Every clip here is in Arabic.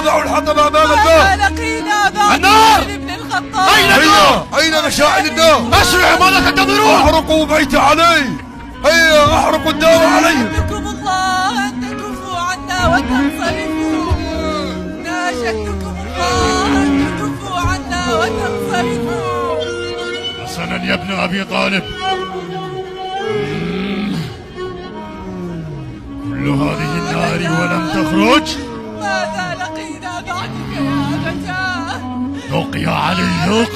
ضعوا الحطب امام الباب. لقينا بعد النار. ابن الخطاب. اين مشاعل النار؟ اسرع ماذا تنتظرون؟ احرقوا بيت علي. هيا احرقوا الدار علي. ناشدكم الله ان تكفوا عنا وتنصرفوا. ناشدكم الله ان تكفوا عنا وتنصرفوا. حسنا يا ابن ابي طالب، كل هذه النار ولم تخرج. ماذا لقينا بعدك يا فتاه؟ ذوق يا علي ذوق.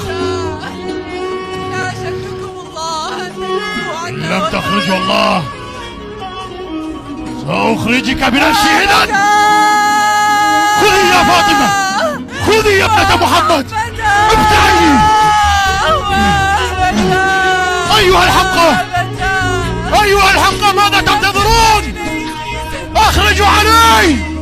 ناشدكم الله ان تكفوا عنا. إن لم تخرج والله سأخرجك من الشهدان. خذي يا فاطمة، خذي يا ابنة محمد، ابتعي. أيها الحمقى، أيها الحمقى، ماذا تنتظرون؟ أخرجوا علي.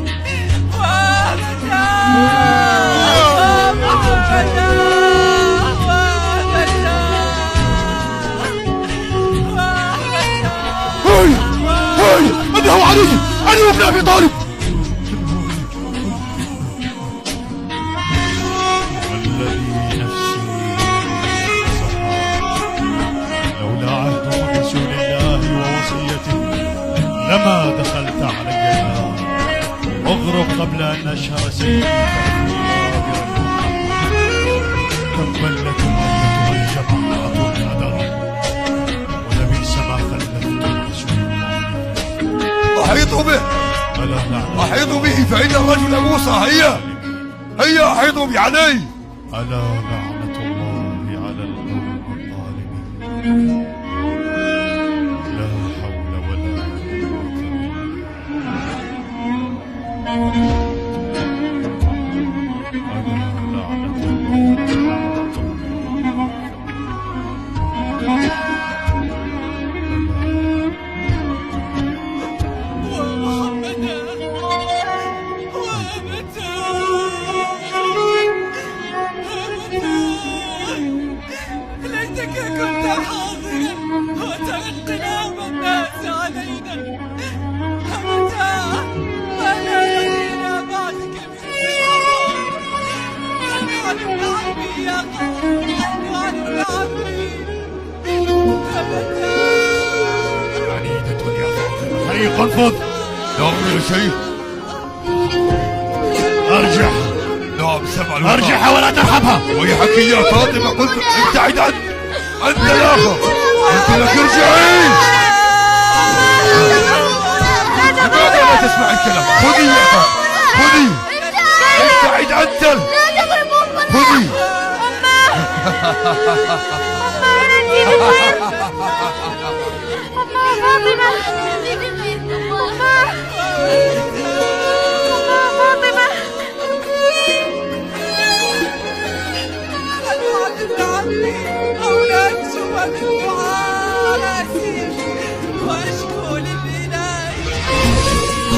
انه علي، علي ابن ابي طالب. والذي نفسي لولا عهد رسول الله ووصيته لما دخلت علي النار. اغرق قبل ان اشهر سيدي تبلت ايتها الجماعه القدر، ولبئس ما خلفت رسول الله. احيطوا به، احيطوا به فان الرجل موسى. هيا هيا احيطوا بعلي. ألا لعنة الله على القوم الظالمين. لا حول ولا قوة إلا بالله. ألا لعنة الله على القوم الظالمين. ليتك كنت حاضرا وتلقي انقلاب الناس علينا. أبتاه ماذا لقينا بعدك من الخطاب؟ عنه لعبي يا قوم، عنه لعبي. أبتاه عنيدة يا فاطمة. هيا انفض. نعم يا شيخ. ارجع. نعم سمع. ارجع ولا ترحبها. ويحك يا فاطمة، قلت ابتعد أنت الآخر. قلت لك ارجعي. لماذا لا تسمع الكلام؟ خذي يا فاطمة، خذي. ابتعد أنت. خذي. أولاد سوى بالدعاء راسي وأشكو للإله.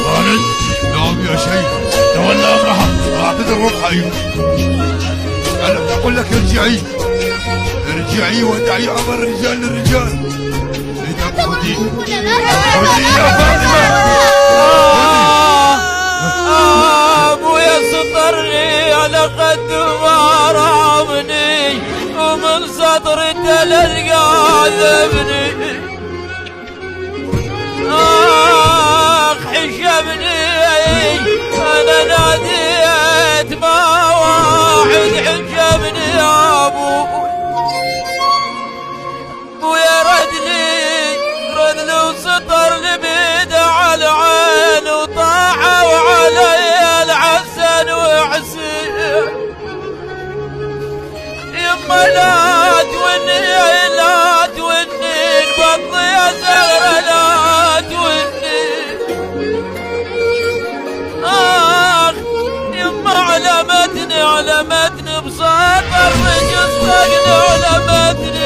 خالد. نعم يا شيخ. تولى أمرها. أعطيني الروح. أيوه أنا أقول لك ارجعي، ارجعي ودعي أمر الرجال للرجال. إذا خذي خذي يا فاطمة. أبويا سطرني على قد ما رعبني، ومن سطر التلج عذبني. حشبني أنا ناديت ما واحد حجبني يا أبو. ويا ردلي وسطر لي بيده على العين، وطاحوا علي الحسن وحسين. يما لا توني بطي يا زهرة لا توني. يما علمتني بساط الرجل، علمتني